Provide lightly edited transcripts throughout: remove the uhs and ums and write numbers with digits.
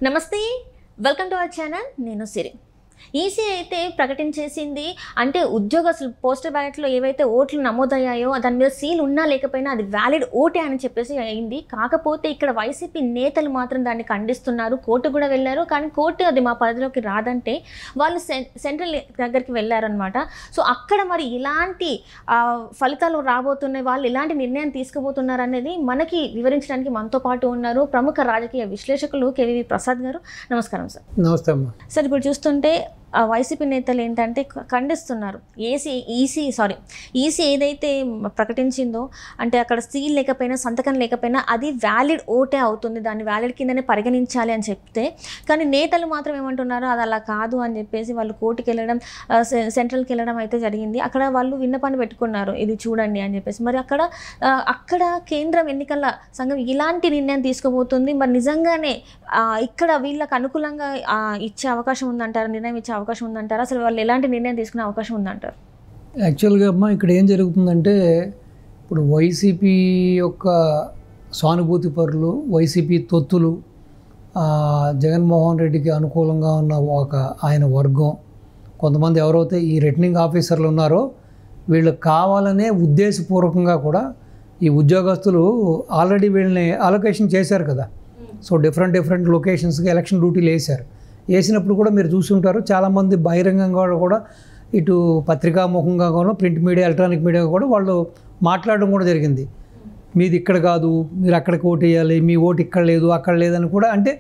నమస్తే, welcome to our channel. నేను సిరి. EC అయితే ప్రకటించేసింది, అంటే ఉద్యోగస్తులు పోస్టల్ బ్యాలెట్లో ఏవైతే ఓట్లు నమోదయ్యాయో దాని మీద సీల్ ఉన్నా లేకపోయినా అది వ్యాలిడ్ ఓటే అని చెప్పేసి అయింది. కాకపోతే ఇక్కడ వైసీపీ నేతలు మాత్రం దాన్ని ఖండిస్తున్నారు. కోర్టు కూడా వెళ్ళారు, కానీ కోర్టు అది మా పరిధిలోకి రాదంటే వాళ్ళు సెంట్రల్ దగ్గరికి వెళ్ళారనమాట. సో అక్కడ మరి ఇలాంటి ఫలితాలు రాబోతున్నాయి, వాళ్ళు ఇలాంటి నిర్ణయం తీసుకుపోతున్నారు అనేది మనకి వివరించడానికి మనతో పాటు ఉన్నారు ప్రముఖ రాజకీయ విశ్లేషకులు కేవీవి ప్రసాద్ గారు. నమస్కారం సార్. నమస్తే అమ్మా. సార్, ఇప్పుడు చూస్తుంటే వైసీపీ నేతలు ఏంటంటే ఖండిస్తున్నారు. ఈసీ ఏదైతే ప్రకటించిందో, అంటే అక్కడ సీల్ లేకపోయినా సంతకం లేకపోయినా అది వ్యాలిడ్ ఓటే అవుతుంది, దాన్ని వ్యాలిడ్ కిందనే పరిగణించాలి అని చెప్తే, కానీ నేతలు మాత్రం ఏమంటున్నారు అది అలా కాదు అని చెప్పేసి వాళ్ళు కోర్టుకి వెళ్ళడం, సెంట్రల్కి వెళ్ళడం అయితే జరిగింది. అక్కడ వాళ్ళు విన్నపాన్ని పెట్టుకున్నారు, ఇది చూడండి అని చెప్పేసి. మరి అక్కడ కేంద్రం ఎన్నికల సంఘం ఇలాంటి నిర్ణయం తీసుకోబోతుంది. మరి నిజంగానే ఇక్కడ వీళ్ళకి అనుకూలంగా ఇచ్చే అవకాశం ఉందంటారా, నిర్ణయం ఇచ్చే అవకాశం ఉందంటారా? అసలు వాళ్ళు ఎలాంటి నిర్ణయం తీసుకునే అవకాశం ఉందంటారు? యాక్చువల్గా అమ్మా, ఇక్కడ ఏం జరుగుతుందంటే, ఇప్పుడు వైసీపీ యొక్క సానుభూతి పరులు, వైసీపీ తొత్తులు, జగన్మోహన్ రెడ్డికి అనుకూలంగా ఉన్న ఆయన వర్గం, కొంతమంది ఎవరైతే ఈ రిటర్నింగ్ ఆఫీసర్లు ఉన్నారో వీళ్ళు కావాలనే ఉద్దేశపూర్వకంగా కూడా ఈ ఉద్యోగస్తులు ఆల్రెడీ వీళ్ళని అలొకేషన్ చేశారు కదా. సో డిఫరెంట్ లొకేషన్స్కి ఎలక్షన్ డ్యూటీలు వేసినప్పుడు కూడా మీరు చూసి ఉంటారు, చాలామంది బహిరంగంగా కూడా ఇటు పత్రికాముఖంగా కూడా ప్రింట్ మీడియా, ఎలక్ట్రానిక్ మీడియా కూడా వాళ్ళు మాట్లాడడం కూడా జరిగింది. మీది ఇక్కడ కాదు, మీరు అక్కడికి ఓటు వేయాలి, మీ ఓటు ఇక్కడ లేదు అక్కడ లేదని కూడా, అంటే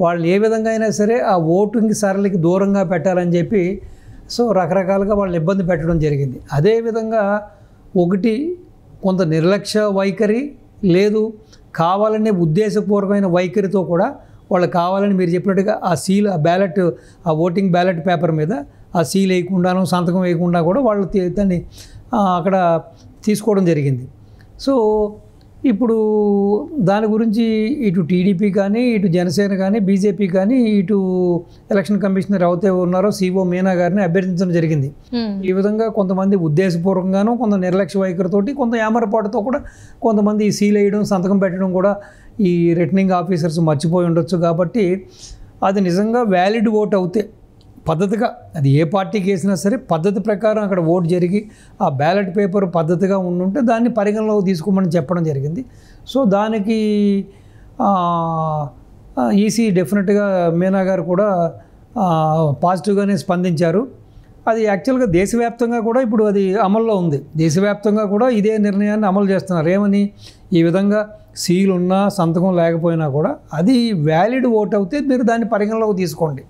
వాళ్ళు ఏ విధంగా అయినా సరే ఆ ఓటింగ్ సరళికి దూరంగా పెట్టాలని చెప్పి సో రకరకాలుగా వాళ్ళు ఇబ్బంది పెట్టడం జరిగింది. అదేవిధంగా ఒకటి కొంత నిర్లక్ష్య వైఖరి, లేదు కావాలనే ఉద్దేశపూర్వకమైన వైఖరితో కూడా వాళ్ళు కావాలని మీరు చెప్పినట్టుగా ఆ సీల్, ఆ బ్యాలెట్, ఆ ఓటింగ్ బ్యాలెట్ పేపర్ మీద ఆ సీల్ వేయకుండాను సంతకం వేయకుండా కూడా వాళ్ళు దాన్ని అక్కడ తీసుకోవడం జరిగింది. సో ఇప్పుడు దాని గురించి ఇటు టీడీపీ కానీ, ఇటు జనసేన కానీ, బీజేపీ కానీ, ఇటు ఎలక్షన్ కమిషనర్ ఎవరైతే ఉన్నారో సిఓ మీనా గారిని అభ్యర్థించడం జరిగింది. ఈ విధంగా కొంతమంది ఉద్దేశపూర్వకంగాను, కొంత నిర్లక్ష్య వైఖరితోటి, కొంత ఏమరపాటుతో కూడా కొంతమంది ఈ సీల్ వేయడం, సంతకం పెట్టడం కూడా ఈ రిటర్నింగ్ ఆఫీసర్స్ మర్చిపోయి ఉండొచ్చు. కాబట్టి అది నిజంగా వ్యాలిడ్ ఓట్ అవుతే పద్ధతిగా, అది ఏ పార్టీకి వేసినా సరే పద్ధతి ప్రకారం అక్కడ ఓటు జరిగి ఆ బ్యాలెట్ పేపర్ పద్ధతిగా ఉండుంటే దాన్ని పరిగణలోకి తీసుకోమని చెప్పడం జరిగింది. సో దానికి ఈసీ డెఫినెట్గా మీనా గారు కూడా పాజిటివ్గానే స్పందించారు. అది యాక్చువల్గా దేశవ్యాప్తంగా కూడా ఇప్పుడు అది అమల్లో ఉంది. దేశవ్యాప్తంగా కూడా ఇదే నిర్ణయాన్ని అమలు చేస్తున్నారు. ఏమని, ఈ విధంగా సీల్ ఉన్నా సంతకం లేకపోయినా కూడా అది వ్యాలిడ్ ఓట్ అవుతే మీరు దాన్ని పరిగణలోకి తీసుకోండి.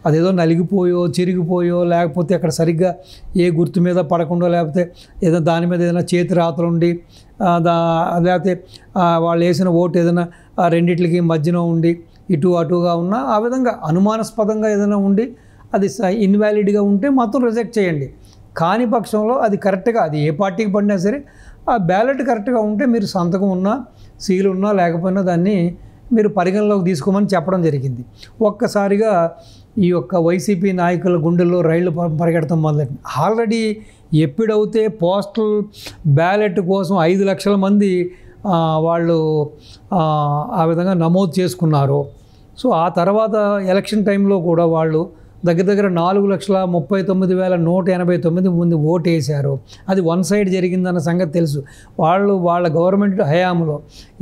అదేదో నలిగిపోయో, చిరిగిపోయో, లేకపోతే అక్కడ సరిగ్గా ఏ గుర్తు మీద పడకుండా, లేకపోతే ఏదైనా దాని మీద ఏదైనా చేతి రాతలు ఉండి, లేకపోతే వాళ్ళు వేసిన ఓటు ఏదైనా రెండిట్లకి మధ్యన ఉండి ఇటు అటుగా ఉన్నా, ఆ విధంగా అనుమానాస్పదంగా ఏదైనా ఉండి అది ఇన్వాలిడ్గా ఉంటే మాత్రం రిజెక్ట్ చేయండి. కాని పక్షంలో అది కరెక్ట్గా, అది ఏ పార్టీకి పడినా సరే ఆ బ్యాలెట్ కరెక్ట్గా ఉంటే మీరు సంతకం ఉన్నా, సీల్ ఉన్నా లేకపోయినా దాన్ని మీరు పరిగణలోకి తీసుకోమని చెప్పడం జరిగింది. ఒక్కసారిగా ఈ యొక్క వైసీపీ నాయకుల గుండెల్లో రైళ్లు పరిగెడతాం మొదలెట్టింది. ఆల్రెడీ ఎప్పుడైతే పోస్టల్ బ్యాలెట్ కోసం 5 లక్షల మంది వాళ్ళు ఆ విధంగా నమోదు చేసుకున్నారో, సో ఆ తర్వాత ఎలక్షన్ టైంలో కూడా వాళ్ళు దగ్గర 4,39,189 మంది ఓటు వేశారు. అది వన్ సైడ్ జరిగిందన్న సంగతి తెలుసు. వాళ్ళ గవర్నమెంట్ హయాంలో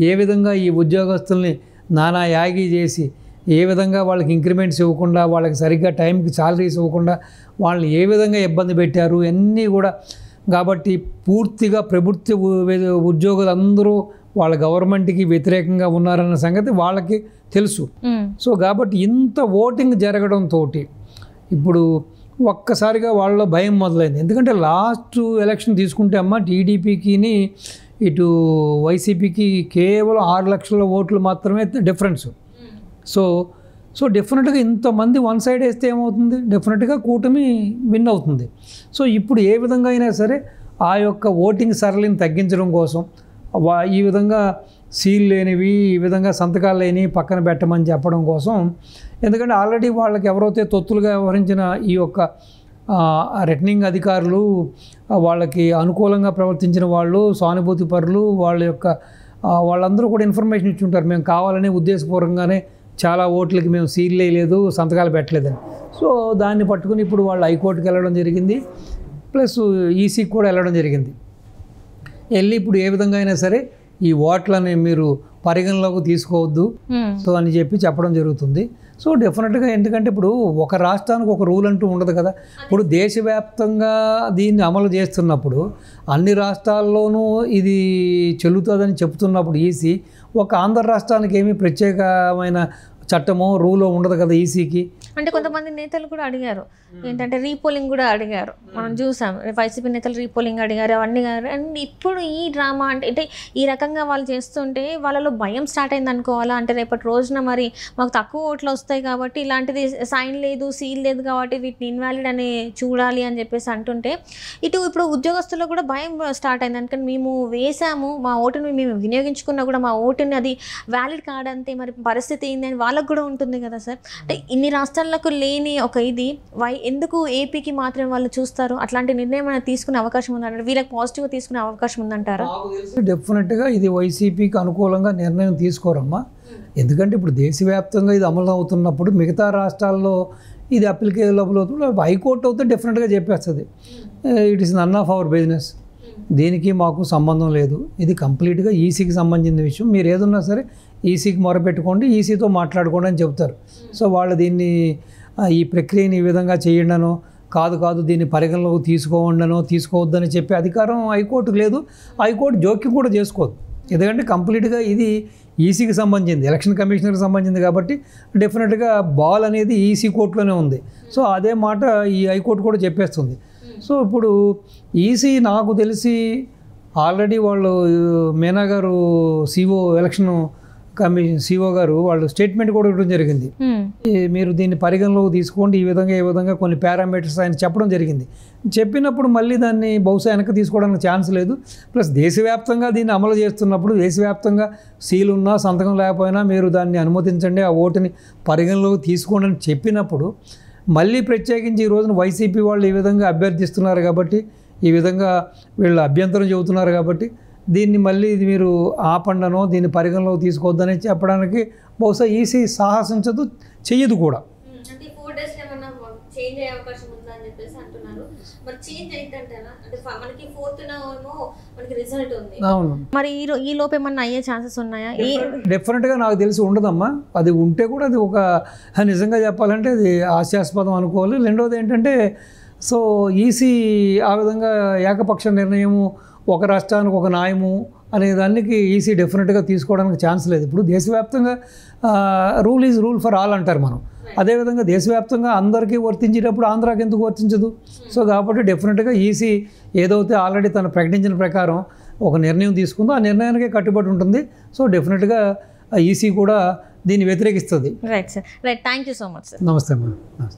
ఏ విధంగా ఈ ఉద్యోగస్తుల్ని నానా యాగి చేసి, ఏ విధంగా వాళ్ళకి ఇంక్రిమెంట్స్ ఇవ్వకుండా, వాళ్ళకి సరిగ్గా టైంకి శాలరీస్ ఇవ్వకుండా వాళ్ళని ఏ విధంగా ఇబ్బంది పెట్టారు అన్నీ కూడా. కాబట్టి పూర్తిగా ప్రభుత్వ ఉద్యోగులందరూ వాళ్ళ గవర్నమెంట్కి వ్యతిరేకంగా ఉన్నారన్న సంగతి వాళ్ళకి తెలుసు. సో కాబట్టి ఇంత ఓటింగ్ జరగడంతో ఇప్పుడు ఒక్కసారిగా వాళ్ళలో భయం మొదలైంది. ఎందుకంటే లాస్ట్ ఎలక్షన్ తీసుకుంటే అమ్మ, టీడీపీకిని ఇటు వైసీపీకి కేవలం 6 లక్షల ఓట్లు మాత్రమే డిఫరెన్స్. సో డెఫినెట్గా ఇంతమంది వన్ సైడ్ వేస్తే ఏమవుతుంది, డెఫినెట్గా కూటమి విన్ అవుతుంది. సో ఇప్పుడు ఏ విధంగా అయినా సరే ఆ యొక్క ఓటింగ్ సరళిని తగ్గించడం కోసం ఈ విధంగా సీల్ లేనివి, ఈ విధంగా సంతకాలు లేనివి పక్కన పెట్టమని చెప్పడం కోసం, ఎందుకంటే ఆల్రెడీ వాళ్ళకి ఎవరైతే తొత్తులుగా వ్యవహరించిన ఈ యొక్క రిటర్నింగ్ అధికారులు, వాళ్ళకి అనుకూలంగా ప్రవర్తించిన వాళ్ళు, సానుభూతి పరులు, వాళ్ళందరూ కూడా ఇన్ఫర్మేషన్ ఇచ్చి ఉంటారు. మేము కావాలని ఉద్దేశపూర్వకంగానే చాలా ఓట్లకి మేము సీల్ వేయలేదు, సంతకాలు పెట్టలేదని. సో దాన్ని పట్టుకుని ఇప్పుడు వాళ్ళు హైకోర్టుకి వెళ్ళడం జరిగింది, ప్లస్ ఈసీకి కూడా వెళ్ళడం జరిగింది. వెళ్ళి ఇప్పుడు ఏ విధంగా అయినా సరే ఈ ఓట్లని మీరు పరిగణలోకి తీసుకోవద్దు సో అని చెప్పడం జరుగుతుంది. సో డెఫినెట్గా ఎందుకంటే ఇప్పుడు ఒక రాష్ట్రానికి ఒక రూల్ అంటూ ఉండదు కదా. ఇప్పుడు దేశవ్యాప్తంగా దీన్ని అమలు చేస్తున్నప్పుడు అన్ని రాష్ట్రాల్లోనూ ఇది చెల్లుతుందని చెప్తున్నప్పుడు ఈసీ ఒక ఆంధ్ర రాష్ట్రానికి ఏమీ ప్రత్యేకమైన చట్టమో రూలో ఉండదు కదా ఈసీకి. అంటే కొంతమంది నేతలు కూడా అడిగారు, ఏంటంటే రీపోలింగ్ కూడా అడిగారు, మనం చూసాం వైసీపీ నేతలు రీపోలింగ్ అడిగారు, అవన్నీ అడిగారు. అండ్ ఇప్పుడు ఈ డ్రామా అంటే ఈ రకంగా వాళ్ళు చేస్తుంటే వాళ్ళలో భయం స్టార్ట్ అయింది అనుకోవాలా? అంటే రేపటి రోజున మరి మాకు తక్కువ ఓట్లు వస్తాయి కాబట్టి ఇలాంటిది సైన్ లేదు, సీల్ లేదు కాబట్టి వీటిని ఇన్వాలిడ్ అని చూడాలి అని చెప్పేసి అంటుంటే ఇప్పుడు ఉద్యోగస్తుల్లో కూడా భయం స్టార్ట్ అయింది. అందుకని మేము వేసాము, మా ఓటుని మేము వినియోగించుకున్నా కూడా మా ఓటుని అది వ్యాలిడ్ కాదంతే మరి పరిస్థితి ఏంది అని వాళ్ళకు కూడా ఉంటుంది కదా సార్. అంటే ఇన్ని రాష్ట్రాలకు లేని ఒక ఇది ఎందుకు ఏపీకి మాత్రమే వాళ్ళు చూస్తారు? అట్లాంటి నిర్ణయం అనేది తీసుకునే అవకాశం ఉందంటారు, వీళ్ళకి పాజిటివ్గా తీసుకునే అవకాశం ఉందంటారా? డెఫినెట్గా ఇది వైసీపీకి అనుకూలంగా నిర్ణయం తీసుకోరమ్మా. ఎందుకంటే ఇప్పుడు దేశవ్యాప్తంగా ఇది అమలు అవుతున్నప్పుడు మిగతా రాష్ట్రాల్లో ఇది అప్లికేబుల్ అవుతుంది. హైకోర్టు అయితే డెఫినెట్గా చెప్పేస్తుంది it is none of our business, దీనికి మాకు సంబంధం లేదు, ఇది కంప్లీట్గా ఈసీకి సంబంధించిన విషయం, మీరు ఏదన్నా సరే ఈసీకి మొరపెట్టుకోండి, ఈసీతో మాట్లాడుకోండి అని చెప్తారు. సో వాళ్ళు దీన్ని ఈ ప్రక్రియని ఈ విధంగా చేయండనో కాదు దీన్ని పరిగణలోకి తీసుకోవండనో తీసుకోవద్దని చెప్పే అధికారం హైకోర్టుకు లేదు. హైకోర్టు జోక్యం కూడా చేసుకోదు, ఎందుకంటే కంప్లీట్గా ఇది ఈసీకి సంబంధించింది, ఎలక్షన్ కమిషనర్కి సంబంధించింది కాబట్టి డెఫినెట్గా బాల్ అనేది ఈసీ కోర్టులోనే ఉంది. సో అదే మాట ఈ హైకోర్టు కూడా చెప్పేస్తుంది. సో ఇప్పుడు ఈసీ నాకు తెలిసి ఆల్రెడీ వాళ్ళు మీనా గారు ఎలక్షన్ కమిషన్ సిఓ గారు వాళ్ళు స్టేట్మెంట్ కూడా ఇవ్వడం జరిగింది, మీరు దీన్ని పరిగణలోకి తీసుకోండి, ఈ విధంగా కొన్ని పారామీటర్స్ ఆయన చెప్పడం జరిగింది. చెప్పినప్పుడు మళ్ళీ దాన్ని బహుశా వెనక్కి తీసుకోవడానికి ఛాన్స్ లేదు. ప్లస్ దేశవ్యాప్తంగా దీన్ని అమలు చేస్తున్నప్పుడు దేశవ్యాప్తంగా సీల్ ఉన్నా సంతకం లేకపోయినా మీరు దాన్ని అనుమతించండి, ఆ ఓటుని పరిగణలోకి తీసుకోండి అని చెప్పినప్పుడు మళ్ళీ ప్రత్యేకించి ఈ రోజున వైసీపీ వాళ్ళు ఈ విధంగా అభ్యర్థిస్తున్నారు కాబట్టి, ఈ విధంగా వీళ్ళు అభ్యంతరం చెబుతున్నారు కాబట్టి దీన్ని మళ్ళీ ఇది మీరు ఆపండనో దీన్ని పరిగణలోకి తీసుకోవద్దని చెప్పడానికి బహుశా ఈసీ సాహసించదు, చెయ్యదు కూడా. అవును, మరి ఈ లోపు ఏమన్నా అయ్యే ఛాన్సెస్ ఉన్నాయా? డెఫినెట్గా నాకు తెలిసి ఉండదమ్మా. అది ఉంటే కూడా అది ఒక నిజంగా చెప్పాలంటే అది హాస్యాస్పదం అనుకోవాలి. రెండవది ఏంటంటే సో ఈసీ ఆ విధంగా ఏకపక్ష నిర్ణయము ఒక రాష్ట్రానికి ఒక న్యాయము అనే దానికి ఈసీ డెఫినెట్గా తీసుకోవడానికి ఛాన్స్ లేదు. ఇప్పుడు దేశవ్యాప్తంగా rule is rule for all అంటారు మనం, అదేవిధంగా దేశవ్యాప్తంగా అందరికీ వర్తించేటప్పుడు ఆంధ్రాకి ఎందుకు వర్తించదు? సో కాబట్టి డెఫినెట్గా ఈసీ ఏదైతే ఆల్రెడీ తను ప్రకటించిన ప్రకారం ఒక నిర్ణయం తీసుకుందో ఆ నిర్ణయానికే కట్టుబడి ఉంటుంది. సో డెఫినెట్గా ఈసీ కూడా దీన్ని వ్యతిరేకిస్తుంది. Right sir, right, thank you so much sir. నమస్తే అమ్మా. నమస్తే.